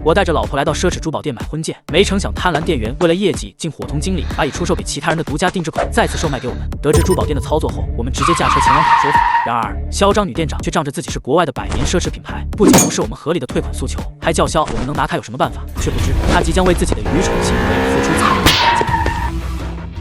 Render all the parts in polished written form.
我带着老婆来到奢侈珠宝店买婚戒，没成想贪婪店员为了业绩，竟伙同经理把已出售给其他人的独家定制款再次售卖给我们。得知珠宝店的操作后，我们直接驾车前往讨说法。然而，嚣张女店长却仗着自己是国外的百年奢侈品牌，不仅无视我们合理的退款诉求，还叫嚣我们能拿她有什么办法，却不知她即将为自己的愚蠢行为付出惨痛的代价。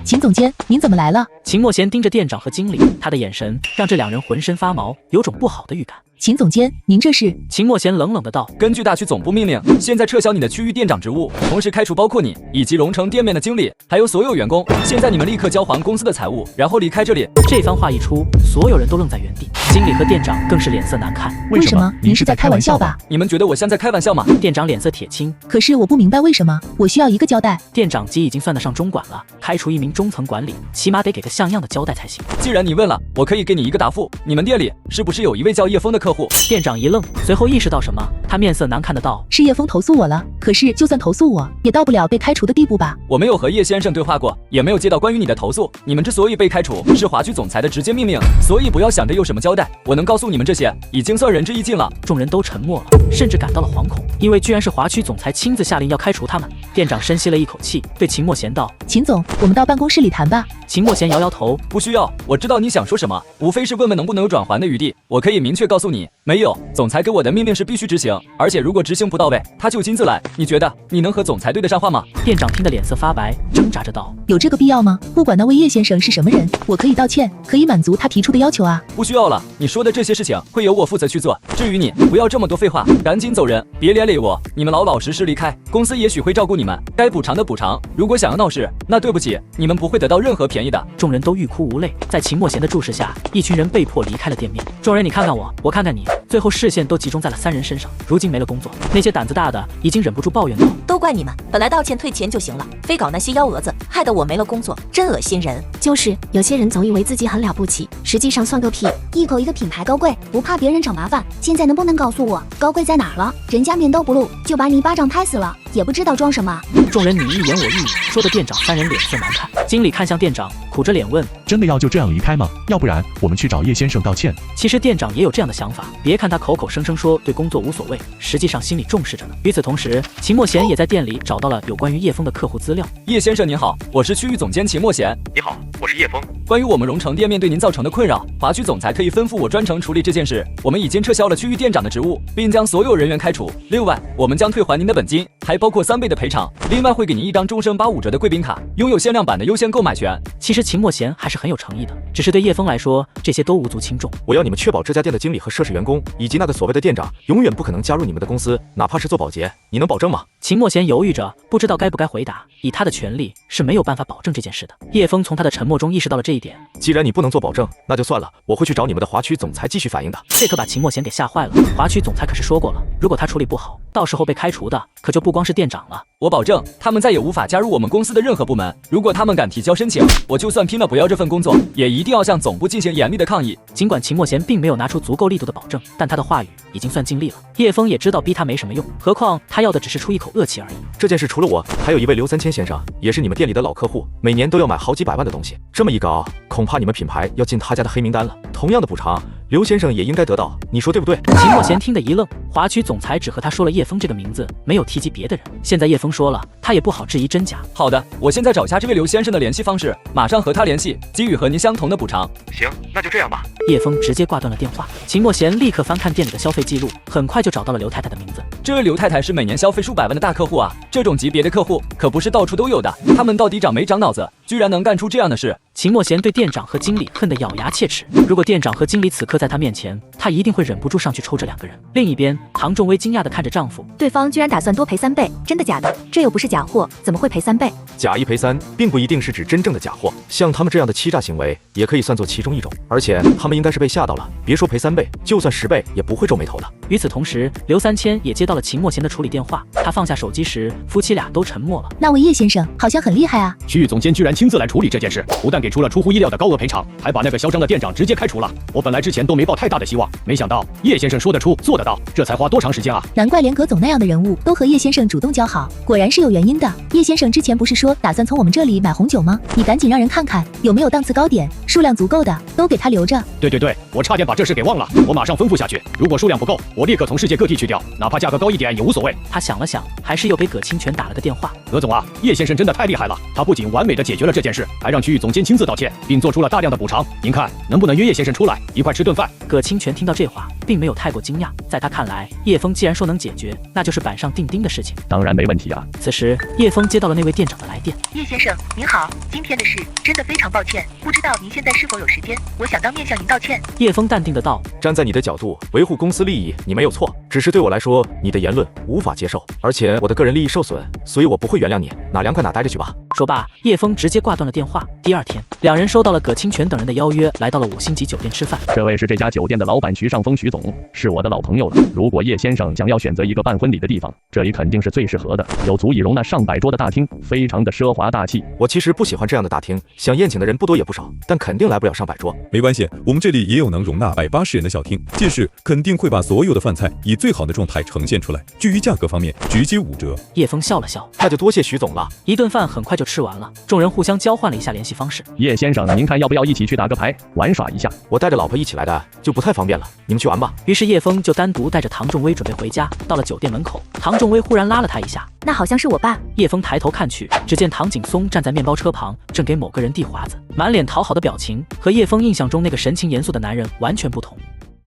秦总监，您怎么来了？秦墨贤盯着店长和经理，他的眼神让这两人浑身发毛，有种不好的预感。秦总监，您这是？秦墨贤冷冷的道：“根据大区总部命令，现在撤销你的区域店长职务，同时开除包括你以及荣城店面的经理，还有所有员工。现在你们立刻交还公司的财物，然后离开这里。”这番话一出，所有人都愣在原地，经理和店长更是脸色难看。为什么？您是在开玩笑吧？你们觉得我像在开玩笑吗？店长脸色铁青。可是我不明白为什么，我需要一个交代。店长级已经算得上中管了，开除一名中层管理，起码得给个像样的交代才行。既然你问了，我可以给你一个答复。你们店里是不是有一位叫叶枫的客户？店长一愣，随后意识到什么，他面色难看的道：“是叶枫投诉我了，可是就算投诉我，也到不了被开除的地步吧？”我没有和叶先生对话过，也没有接到关于你的投诉。你们之所以被开除，是华区总裁的直接命令，所以不要想着有什么交代。我能告诉你们这些，已经算仁至义尽了。众人都沉默了，甚至感到了惶恐，因为居然是华区总裁亲自下令要开除他们。店长深吸了一口气，对秦墨贤道：“秦总，我们到办公室里谈吧。”秦墨贤摇摇头：“不需要，我知道你想说什么，无非是问问能不能有转圜的余地。我可以明确告诉你，没有。总裁给我的命令是必须执行，而且如果执行不到位，他就亲自来。你觉得你能和总裁对得上话吗？”店长听得脸色发白，挣扎着道：“有这个必要吗？不管那位叶先生是什么人，我可以道歉，可以满足他提出的要求啊。”不需要了，你说的这些事情会由我负责去做。至于你，不要这么多废话，赶紧走人，别连累我。你们老老实实离开，公司也许会照顾你们，该补偿的补偿。如果想要闹事，那对不起，你们不会得到任何便宜的。众人都欲哭无泪，在秦墨贤的注视下，一群人被迫离开了店面。众人你看看我，我看看你，最后视线都集中在了三人身上。如今没了工作，那些胆子大的已经忍不住抱怨道：“都怪你们，本来道歉退钱就行了，非搞那些幺蛾子，害得我没了工作，真恶心人。”就是有些人总以为自己很了不起，实际上算个屁。一口一个品牌高贵，不怕别人找麻烦。现在能不能告诉我高贵在哪儿了？人家面都不露就把你一巴掌拍死了，也不知道装什么。众人你一言我一语，说的店长三人脸色难看。经理看向店长，苦着脸问：“真的要就这样离开吗？要不然我们去找叶先生道歉。”其实店长也有这样的想法，别看他口口声声说对工作无所谓，实际上心里重视着呢。与此同时，秦墨贤也在店里找到了有关于叶枫的客户资料。叶先生您好，我是区域总监秦墨贤。你好，我是叶枫。关于我们荣城店面对您造成的困扰，华区总裁可以吩咐我专程处理这件事。我们已经撤销了区域店长的职务，并将所有人员开除。另外，我们将退还您的本金，还包括3倍的赔偿。另外会给您一张终身85折的贵宾卡，拥有限量版的优先购买权。其实秦墨贤还是很有诚意的，只是对叶枫来说，这些都无足轻重。我要你们确保这家店的经理和涉事员工，以及那个所谓的店长，永远不可能加入你们的公司，哪怕是做保洁，你能保证吗？秦墨贤犹豫着，不知道该不该回答。以他的权力，是没有办法保证这件事的。叶枫从他的沉默中意识到了这一点。既然你不能做保证，那就算了，我会去找你们的华区总裁继续反映的。这可把秦墨贤给吓坏了。华区总裁可是说过了，如果他处理不好，到时候被开除的可就不光是店长了。我保证，他们再也无法加入我们公司的任何部门。如果他们敢提交申请，我就算拼了不要这份工作，也一定要向总部进行严厉的抗议。尽管秦墨贤并没有拿出足够力度的保证，但他的话语已经算尽力了。叶枫也知道逼他没什么用，何况他要的只是出一口恶气而已。这件事除了我，还有一位刘3000先生，也是你们店里的老客户，每年都要买好几百万的东西。这么一搞，恐怕你们品牌要进他家的黑名单了。同样的补偿，刘先生也应该得到，你说对不对？秦墨贤听得一愣，华区总裁只和他说了叶枫这个名字，没有提及别的人。现在叶枫说了，他也不好质疑真假。好的，我现在找下这位刘先生的联系方式，马上和他联系，给予和您相同的补偿。行，那就这样吧。叶枫直接挂断了电话。秦墨贤立刻翻看店里的消费记录，很快就找到了刘太太的名字。这位刘太太是每年消费数百万的大客户啊，这种级别的客户可不是到处都有的。他们到底长没长脑子，居然能干出这样的事？秦墨贤对店长和经理恨得咬牙切齿。如果店长和经理此刻在他面前，他一定会忍不住上去抽这2个人。另一边，唐仲薇惊讶地看着丈夫，对方居然打算多赔3倍，真的假的？这又不是假货，怎么会赔3倍？假1赔3，并不一定是指真正的假货，像他们这样的欺诈行为，也可以算作其中一种。而且他们应该是被吓到了，别说赔3倍，就算10倍，也不会皱眉头的。与此同时，刘3000也接到了秦墨贤的处理电话。他放下手机时，夫妻俩都沉默了。那位叶先生好像很厉害啊！区域总监居然亲自来处理这件事，不但给给出了出乎意料的高额赔偿，还把那个嚣张的店长直接开除了。我本来之前都没抱太大的希望，没想到叶先生说得出做得到，这才花多长时间啊？难怪连葛总那样的人物都和叶先生主动交好，果然是有原因的。叶先生之前不是说打算从我们这里买红酒吗？你赶紧让人看看有没有档次高点、数量足够的，都给他留着。对，我差点把这事给忘了，我马上吩咐下去。如果数量不够，我立刻从世界各地去掉，哪怕价格高一点也无所谓。他想了想，还是又给葛清泉打了个电话。葛总啊，叶先生真的太厉害了，他不仅完美的解决了这件事，还让区域总监亲自道歉，并做出了大量的补偿。您看能不能约叶先生出来一块吃顿饭？葛清泉听到这话，并没有太过惊讶，在他看来，叶枫既然说能解决，那就是板上钉钉的事情。当然没问题啊。此时，叶枫接到了那位店长的来电。叶先生您好，今天的事真的非常抱歉，不知道您现在是否有时间？我想当面向您道歉。叶枫淡定的道：站在你的角度维护公司利益，你没有错，只是对我来说，你的言论无法接受，而且我的个人利益受损，所以我不会原谅你，哪凉快哪待着去吧。说罢，叶枫直接挂断了电话。第二天，两人收到了葛清泉等人的邀约，来到了5星级酒店吃饭。这位是这家酒店的老板徐尚峰，徐总是我的老朋友了。如果叶先生想要选择一个办婚礼的地方，这里肯定是最适合的，有足以容纳上百桌的大厅，非常的奢华大气。我其实不喜欢这样的大厅，想宴请的人不多也不少，但肯定来不了上百桌。没关系，我们这里也有能容纳180人的小厅，届时肯定会把所有的饭菜以最好的状态呈现出来。至于价格方面，直接5折。叶枫笑了笑，那就多谢徐总了。一顿饭很快就吃完了，众人互相交换了一下联系方式。叶先生，您看要不要一起去打个牌，玩耍一下？我带着老婆一起来的，就不太方便了，你们去玩吧。于是叶枫就单独带着唐仲威准备回家。到了酒店门口，唐仲威忽然拉了他一下。那好像是我爸。叶枫抬头看去，只见唐景松站在面包车旁，正给某个人递华子，满脸讨好的表情，和叶枫印象中那个神情严肃的男人完全不同。